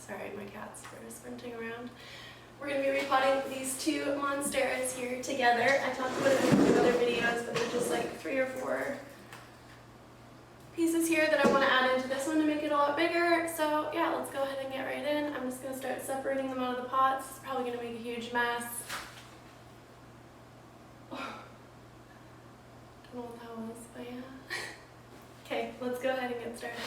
Sorry, my cats are sprinting around. We're going to be repotting these two monsteras here together. I talked about it in a few other videos, but they're just like 3 or 4 pieces here that I want to add into this one to make it a lot bigger. So yeah, let's go ahead and get right in. I'm just going to start separating them out of the pots. It's probably going to make a huge mess. Oh, don't know what that was, but yeah. Okay, let's go ahead and get started.